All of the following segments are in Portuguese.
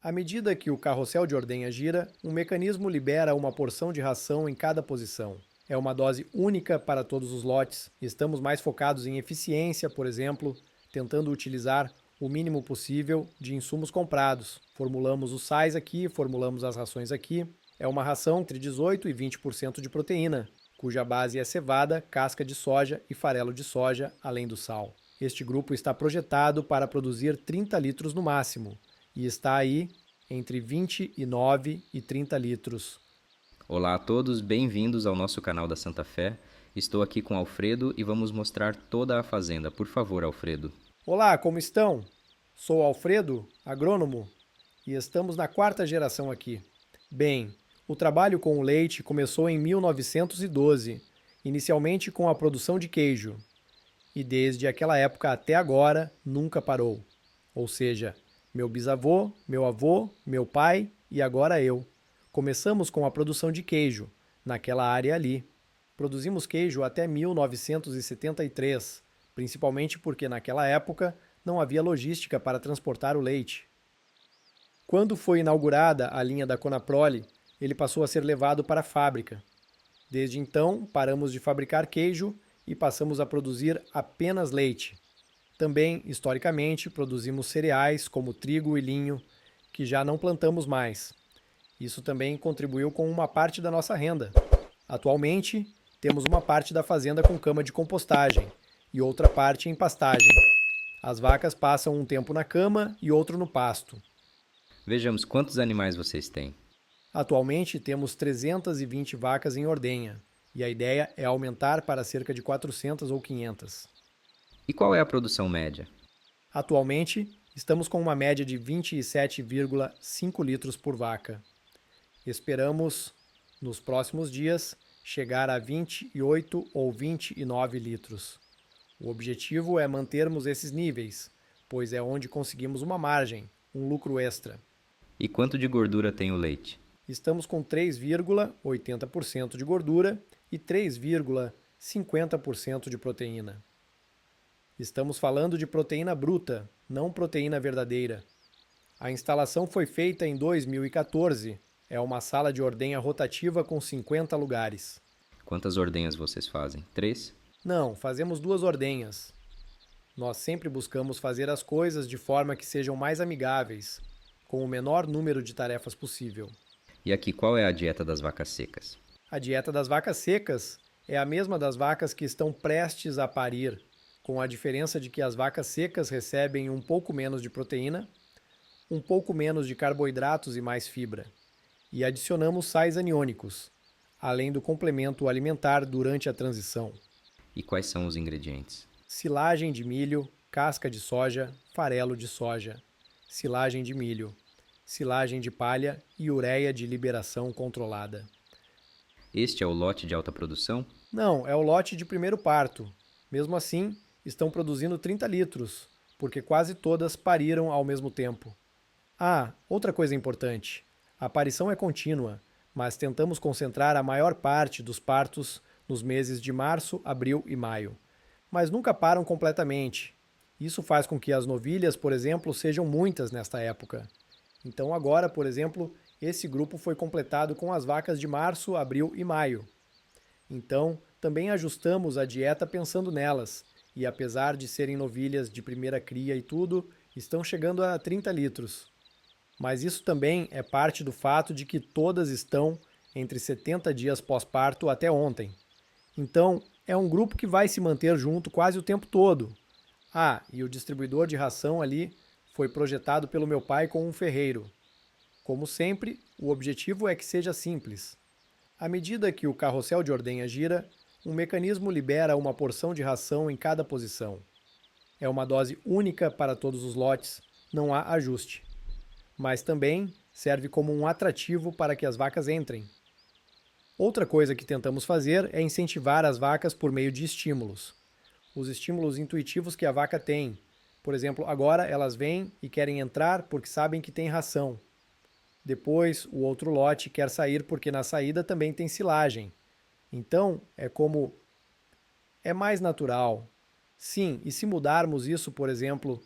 À medida que o carrossel de ordenha gira, um mecanismo libera uma porção de ração em cada posição. É uma dose única para todos os lotes. Estamos mais focados em eficiência, por exemplo, tentando utilizar o mínimo possível de insumos comprados. Formulamos os sais aqui, formulamos as rações aqui. É uma ração entre 18 e 20% de proteína, cuja base é cevada, casca de soja e farelo de soja, além do sal. Este grupo está projetado para produzir 30 litros no máximo, e está aí entre 29 e 30 litros. Olá a todos, bem-vindos ao nosso canal da Santa Fé. Estou aqui com Alfredo e vamos mostrar toda a fazenda. Por favor, Alfredo. Olá, como estão? Sou Alfredo, agrônomo, e estamos na quarta geração aqui. Bem, o trabalho com o leite começou em 1912, inicialmente com a produção de queijo, e desde aquela época até agora nunca parou. Ou seja, meu bisavô, meu avô, meu pai e agora eu. Começamos com a produção de queijo, naquela área ali. Produzimos queijo até 1973, principalmente porque naquela época não havia logística para transportar o leite. Quando foi inaugurada a linha da Conaprole, ele passou a ser levado para a fábrica. Desde então, paramos de fabricar queijo e passamos a produzir apenas leite. Também, historicamente, produzimos cereais como trigo e linho, que já não plantamos mais. Isso também contribuiu com uma parte da nossa renda. Atualmente, temos uma parte da fazenda com cama de compostagem e outra parte em pastagem. As vacas passam um tempo na cama e outro no pasto. Vejamos quantos animais vocês têm. Atualmente, temos 320 vacas em ordenha, e a ideia é aumentar para cerca de 400 ou 500. E qual é a produção média? Atualmente, estamos com uma média de 27,5 litros por vaca. Esperamos, nos próximos dias, chegar a 28 ou 29 litros. O objetivo é mantermos esses níveis, pois é onde conseguimos uma margem, um lucro extra. E quanto de gordura tem o leite? Estamos com 3,80% de gordura e 3,50% de proteína. Estamos falando de proteína bruta, não proteína verdadeira. A instalação foi feita em 2014. É uma sala de ordenha rotativa com 50 lugares. Quantas ordenhas vocês fazem? 3? Não, fazemos 2 ordenhas. Nós sempre buscamos fazer as coisas de forma que sejam mais amigáveis, com o menor número de tarefas possível. E aqui, qual é a dieta das vacas secas? A dieta das vacas secas é a mesma das vacas que estão prestes a parir, com a diferença de que as vacas secas recebem um pouco menos de proteína, um pouco menos de carboidratos e mais fibra. E adicionamos sais aniônicos, além do complemento alimentar durante a transição. E quais são os ingredientes? Silagem de milho, casca de soja, farelo de soja, silagem de milho, silagem de palha e ureia de liberação controlada. Este é o lote de alta produção? Não, é o lote de primeiro parto. Mesmo assim, estão produzindo 30 litros, porque quase todas pariram ao mesmo tempo. Ah, outra coisa importante. A aparição é contínua, mas tentamos concentrar a maior parte dos partos nos meses de março, abril e maio. Mas nunca param completamente. Isso faz com que as novilhas, por exemplo, sejam muitas nesta época. Então agora, por exemplo, esse grupo foi completado com as vacas de março, abril e maio. Então, também ajustamos a dieta pensando nelas, e apesar de serem novilhas de primeira cria e tudo, estão chegando a 30 litros. Mas isso também é parte do fato de que todas estão entre 70 dias pós-parto até ontem. Então, é um grupo que vai se manter junto quase o tempo todo. Ah, e o distribuidor de ração ali foi projetado pelo meu pai com um ferreiro. Como sempre, o objetivo é que seja simples. À medida que o carrossel de ordenha gira, um mecanismo libera uma porção de ração em cada posição. É uma dose única para todos os lotes, não há ajuste. Mas também serve como um atrativo para que as vacas entrem. Outra coisa que tentamos fazer é incentivar as vacas por meio de estímulos. Os estímulos intuitivos que a vaca tem. Por exemplo, agora elas vêm e querem entrar porque sabem que tem ração. Depois, o outro lote quer sair porque na saída também tem silagem. Então, é mais natural. Sim, e se mudarmos isso, por exemplo,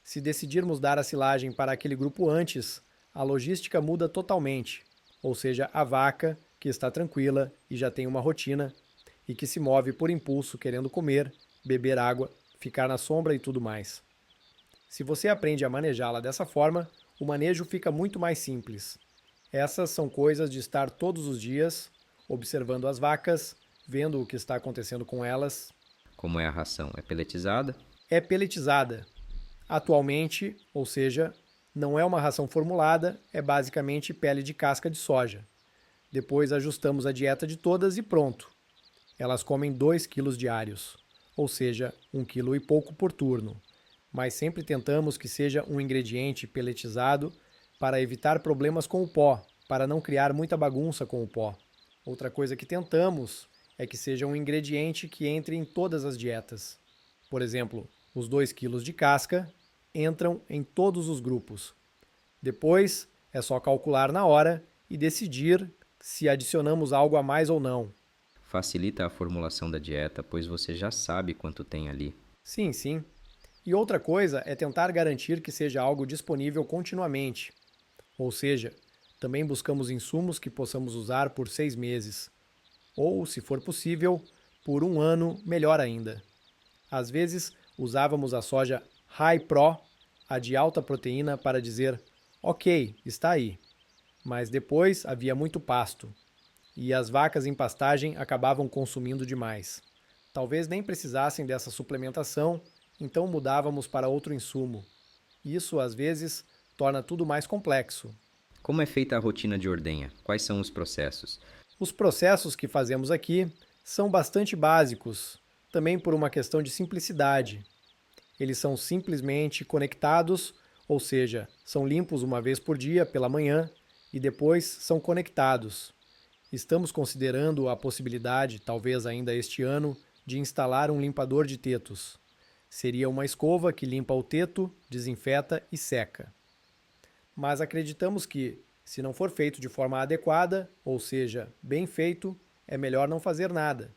se decidirmos dar a silagem para aquele grupo antes, a logística muda totalmente, ou seja, a vaca, que está tranquila e já tem uma rotina, e que se move por impulso querendo comer, beber água, ficar na sombra e tudo mais. Se você aprende a manejá-la dessa forma, o manejo fica muito mais simples. Essas são coisas de estar todos os dias observando as vacas, vendo o que está acontecendo com elas. Como é a ração? É peletizada? É peletizada. Atualmente, ou seja, não é uma ração formulada, é basicamente pele de casca de soja. Depois ajustamos a dieta de todas e pronto. Elas comem 2 quilos diários, ou seja, 1 quilo e pouco por turno. Mas sempre tentamos que seja um ingrediente peletizado para evitar problemas com o pó, para não criar muita bagunça com o pó. Outra coisa que tentamos é que seja um ingrediente que entre em todas as dietas. Por exemplo, os 2 quilos de casca entram em todos os grupos. Depois é só calcular na hora e decidir se adicionamos algo a mais ou não. Facilita a formulação da dieta, pois você já sabe quanto tem ali. Sim, sim. E outra coisa é tentar garantir que seja algo disponível continuamente. Ou seja, também buscamos insumos que possamos usar por 6 meses. Ou, se for possível, por 1 ano, melhor ainda. Às vezes, usávamos a soja High Pro, a de alta proteína, para dizer: ok, está aí. Mas depois havia muito pasto. E as vacas em pastagem acabavam consumindo demais. Talvez nem precisassem dessa suplementação, então mudávamos para outro insumo. Isso, às vezes, torna tudo mais complexo. Como é feita a rotina de ordenha? Quais são os processos? Os processos que fazemos aqui são bastante básicos, também por uma questão de simplicidade. Eles são simplesmente conectados, ou seja, são limpos uma vez por dia pela manhã e depois são conectados. Estamos considerando a possibilidade, talvez ainda este ano, de instalar um limpador de tetos. Seria uma escova que limpa o teto, desinfeta e seca. Mas acreditamos que, se não for feito de forma adequada, ou seja, bem feito, é melhor não fazer nada.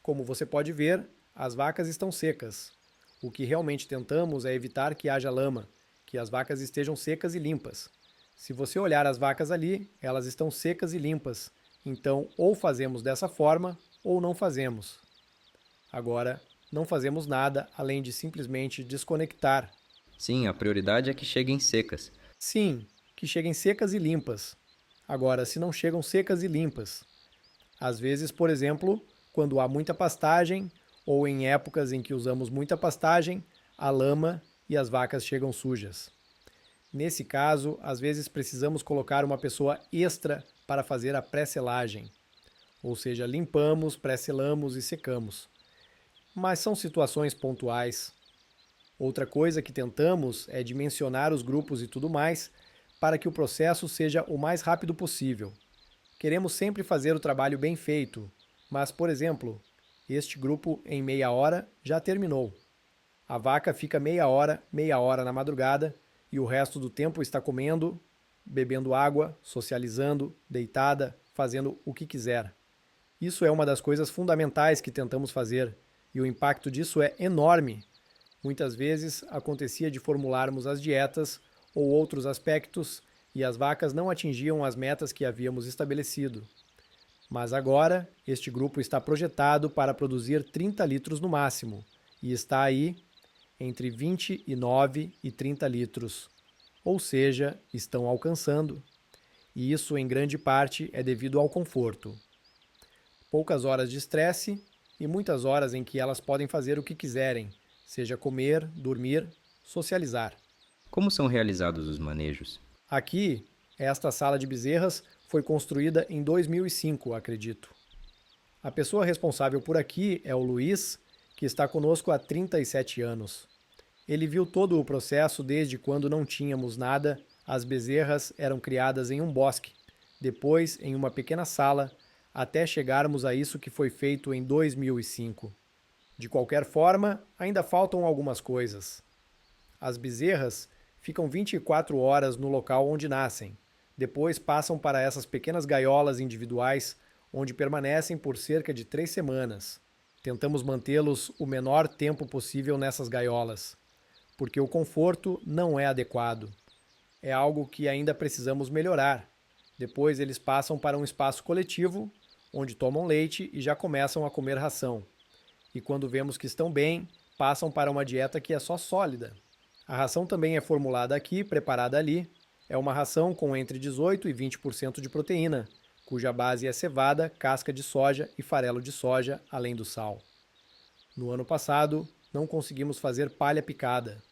Como você pode ver, as vacas estão secas. O que realmente tentamos é evitar que haja lama, que as vacas estejam secas e limpas. Se você olhar as vacas ali, elas estão secas e limpas. Então, ou fazemos dessa forma, ou não fazemos. Agora, não fazemos nada além de simplesmente desconectar. Sim, a prioridade é que cheguem secas. Sim, que cheguem secas e limpas. Agora, se não chegam secas e limpas. Às vezes, por exemplo, quando há muita pastagem, ou em épocas em que usamos muita pastagem, a lama e as vacas chegam sujas. Nesse caso, às vezes precisamos colocar uma pessoa extra para fazer a pré-selagem. Ou seja, limpamos, pré-selamos e secamos. Mas são situações pontuais. Outra coisa que tentamos é dimensionar os grupos e tudo mais para que o processo seja o mais rápido possível. Queremos sempre fazer o trabalho bem feito, mas, por exemplo, este grupo em meia hora já terminou. A vaca fica meia hora na madrugada e o resto do tempo está comendo, bebendo água, socializando, deitada, fazendo o que quiser. Isso é uma das coisas fundamentais que tentamos fazer e o impacto disso é enorme. Muitas vezes acontecia de formularmos as dietas ou outros aspectos e as vacas não atingiam as metas que havíamos estabelecido. Mas agora, este grupo está projetado para produzir 30 litros no máximo e está aí entre 29 e 30 litros. Ou seja, estão alcançando. E isso, em grande parte, é devido ao conforto. Poucas horas de estresse e muitas horas em que elas podem fazer o que quiserem, seja comer, dormir, socializar. Como são realizados os manejos? Aqui, esta sala de bezerras foi construída em 2005, acredito. A pessoa responsável por aqui é o Luiz, que está conosco há 37 anos. Ele viu todo o processo desde quando não tínhamos nada, as bezerras eram criadas em um bosque, depois em uma pequena sala, até chegarmos a isso que foi feito em 2005. De qualquer forma, ainda faltam algumas coisas. As bezerras ficam 24 horas no local onde nascem. Depois passam para essas pequenas gaiolas individuais, onde permanecem por cerca de 3 semanas. Tentamos mantê-los o menor tempo possível nessas gaiolas, porque o conforto não é adequado. é algo que ainda precisamos melhorar. Depois eles passam para um espaço coletivo, onde tomam leite e já começam a comer ração. E quando vemos que estão bem, passam para uma dieta que é só sólida. A ração também é formulada aqui, preparada ali. É uma ração com entre 18 e 20% de proteína, cuja base é cevada, casca de soja e farelo de soja, além do sal. No ano passado, não conseguimos fazer palha picada.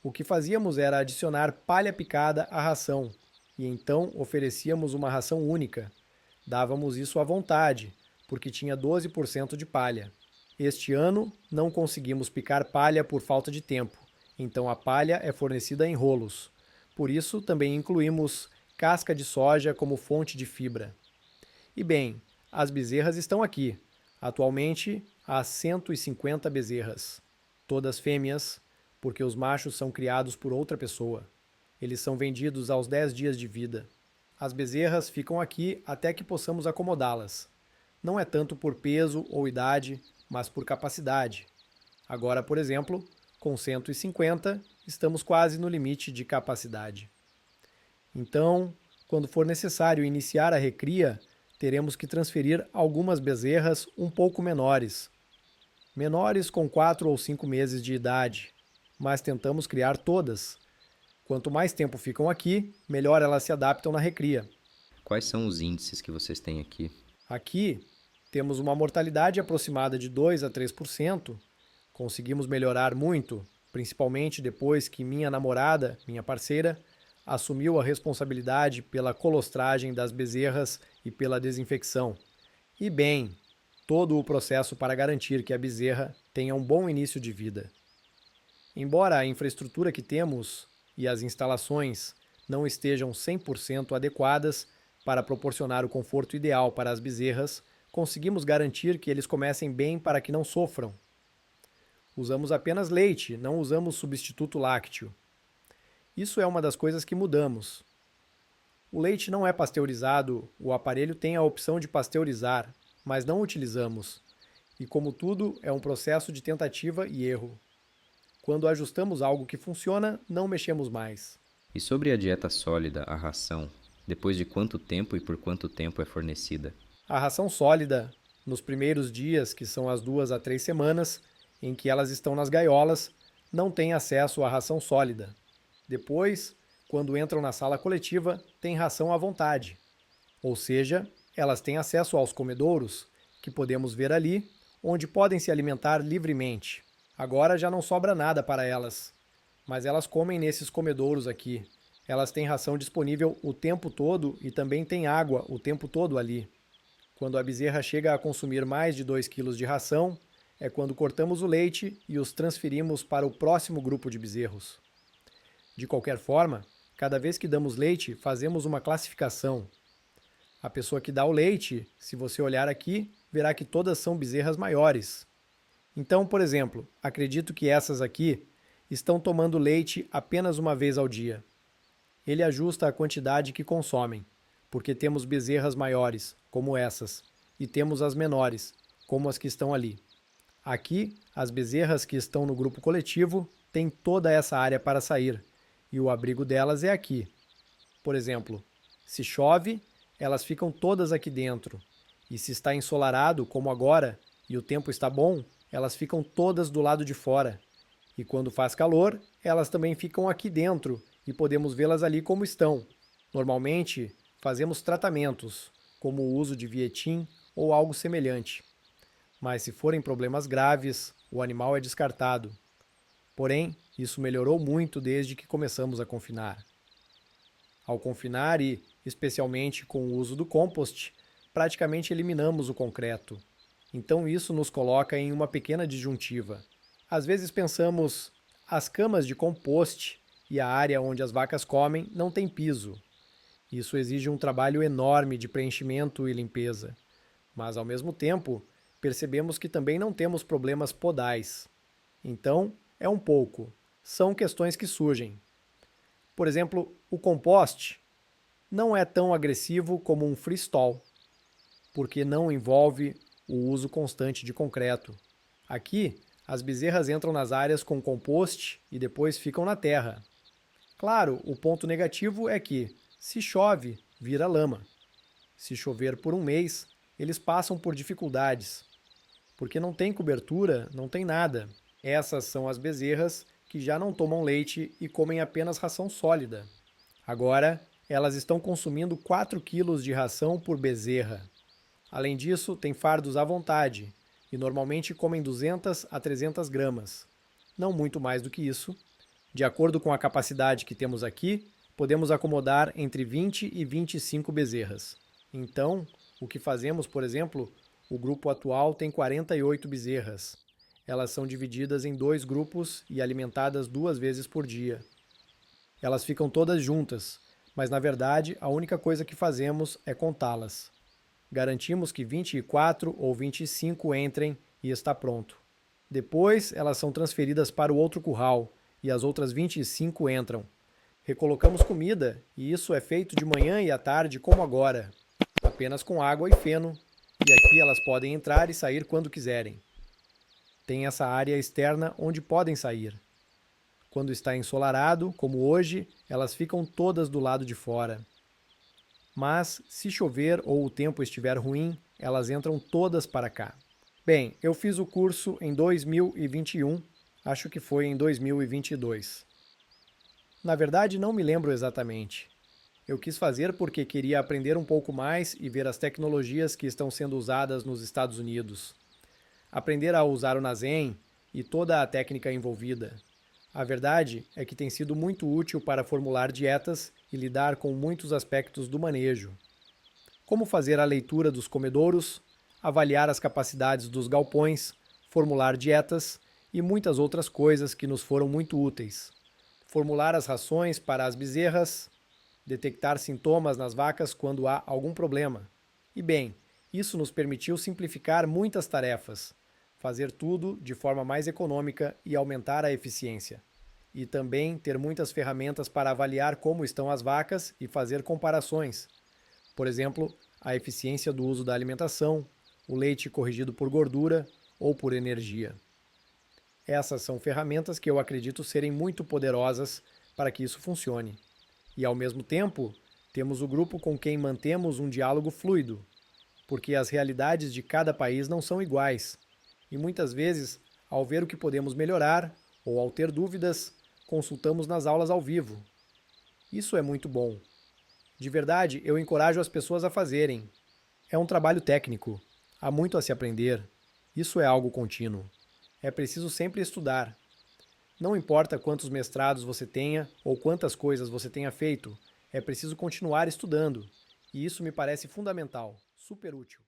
O que fazíamos era adicionar palha picada à ração, e então oferecíamos uma ração única. Dávamos isso à vontade, porque tinha 12% de palha. Este ano, não conseguimos picar palha por falta de tempo, então a palha é fornecida em rolos. Por isso, também incluímos casca de soja como fonte de fibra. E bem, as bezerras estão aqui. Atualmente, há 150 bezerras. Todas fêmeas, porque os machos são criados por outra pessoa. Eles são vendidos aos 10 dias de vida. As bezerras ficam aqui até que possamos acomodá-las. Não é tanto por peso ou idade, mas por capacidade. Agora, por exemplo, com 150, estamos quase no limite de capacidade. Então, quando for necessário iniciar a recria, teremos que transferir algumas bezerras um pouco menores. Menores com 4 ou 5 meses de idade, mas tentamos criar todas. Quanto mais tempo ficam aqui, melhor elas se adaptam na recria. Quais são os índices que vocês têm aqui? Aqui, temos uma mortalidade aproximada de 2 a 3%. Conseguimos melhorar muito, principalmente depois que minha namorada, minha parceira, assumiu a responsabilidade pela colostragem das bezerras e pela desinfecção. E bem, todo o processo para garantir que a bezerra tenha um bom início de vida. Embora a infraestrutura que temos e as instalações não estejam 100% adequadas para proporcionar o conforto ideal para as bezerras, conseguimos garantir que eles comecem bem para que não sofram. Usamos apenas leite, não usamos substituto lácteo. Isso é uma das coisas que mudamos. O leite não é pasteurizado, o aparelho tem a opção de pasteurizar, mas não utilizamos. E como tudo, é um processo de tentativa e erro. Quando ajustamos algo que funciona, não mexemos mais. E sobre a dieta sólida, a ração, depois de quanto tempo e por quanto tempo é fornecida? A ração sólida, nos primeiros dias, que são as 2 a 3 semanas, em que elas estão nas gaiolas, não têm acesso à ração sólida. Depois, quando entram na sala coletiva, têm ração à vontade. Ou seja, elas têm acesso aos comedouros, que podemos ver ali, onde podem se alimentar livremente. Agora já não sobra nada para elas, mas elas comem nesses comedouros aqui. Elas têm ração disponível o tempo todo e também têm água o tempo todo ali. Quando a bezerra chega a consumir mais de 2 quilos de ração, é quando cortamos o leite e os transferimos para o próximo grupo de bezerros. De qualquer forma, cada vez que damos leite, fazemos uma classificação. A pessoa que dá o leite, se você olhar aqui, verá que todas são bezerras maiores. Então, por exemplo, acredito que essas aqui estão tomando leite apenas uma vez ao dia. Ele ajusta a quantidade que consomem, porque temos bezerras maiores, como essas, e temos as menores, como as que estão ali. Aqui, as bezerras que estão no grupo coletivo têm toda essa área para sair, e o abrigo delas é aqui. Por exemplo, se chove, elas ficam todas aqui dentro, e se está ensolarado, como agora, e o tempo está bom, elas ficam todas do lado de fora. E quando faz calor, elas também ficam aqui dentro, e podemos vê-las ali como estão. Normalmente, fazemos tratamentos, como o uso de Vietin ou algo semelhante. Mas se forem problemas graves, o animal é descartado. Porém, isso melhorou muito desde que começamos a confinar. Ao confinar e, especialmente com o uso do compost, praticamente eliminamos o concreto. Então isso nos coloca em uma pequena disjuntiva. Às vezes pensamos, as camas de compost e a área onde as vacas comem não tem piso. Isso exige um trabalho enorme de preenchimento e limpeza. Mas, ao mesmo tempo, percebemos que também não temos problemas podais. Então, é um pouco. São questões que surgem. Por exemplo, o compost não é tão agressivo como um freestall, porque não envolve o uso constante de concreto. Aqui, as bezerras entram nas áreas com compost e depois ficam na terra. Claro, o ponto negativo é que, se chove, vira lama. Se chover por um mês, eles passam por dificuldades, porque não tem cobertura, não tem nada. Essas são as bezerras que já não tomam leite e comem apenas ração sólida. Agora, elas estão consumindo 4 quilos de ração por bezerra. Além disso, tem fardos à vontade e normalmente comem 200 a 300 gramas. Não muito mais do que isso. De acordo com a capacidade que temos aqui, podemos acomodar entre 20 e 25 bezerras. Então, o que fazemos, por exemplo, o grupo atual tem 48 bezerras. Elas são divididas em 2 grupos e alimentadas 2 vezes por dia. Elas ficam todas juntas, mas na verdade a única coisa que fazemos é contá-las. Garantimos que 24 ou 25 entrem e está pronto. Depois elas são transferidas para o outro curral e as outras 25 entram. Recolocamos comida e isso é feito de manhã e à tarde como agora, apenas com água e feno, e aqui elas podem entrar e sair quando quiserem. Tem essa área externa onde podem sair. Quando está ensolarado, como hoje, elas ficam todas do lado de fora. Mas, se chover ou o tempo estiver ruim, elas entram todas para cá. Bem, eu fiz o curso em 2021, acho que foi em 2022. Na verdade, não me lembro exatamente. Eu quis fazer porque queria aprender um pouco mais e ver as tecnologias que estão sendo usadas nos Estados Unidos. Aprender a usar o Nazen e toda a técnica envolvida. A verdade é que tem sido muito útil para formular dietas e lidar com muitos aspectos do manejo. Como fazer a leitura dos comedouros, avaliar as capacidades dos galpões, formular dietas e muitas outras coisas que nos foram muito úteis. Formular as rações para as bezerras, detectar sintomas nas vacas quando há algum problema. E bem, isso nos permitiu simplificar muitas tarefas, fazer tudo de forma mais econômica e aumentar a eficiência. E também ter muitas ferramentas para avaliar como estão as vacas e fazer comparações. Por exemplo, a eficiência do uso da alimentação, o leite corrigido por gordura ou por energia. Essas são ferramentas que eu acredito serem muito poderosas para que isso funcione. E, ao mesmo tempo, temos o grupo com quem mantemos um diálogo fluido, porque as realidades de cada país não são iguais. E muitas vezes, ao ver o que podemos melhorar ou ao ter dúvidas, consultamos nas aulas ao vivo. Isso é muito bom. De verdade, eu encorajo as pessoas a fazerem. É um trabalho técnico. Há muito a se aprender. Isso é algo contínuo. É preciso sempre estudar. Não importa quantos mestrados você tenha ou quantas coisas você tenha feito, é preciso continuar estudando. E isso me parece fundamental, super útil.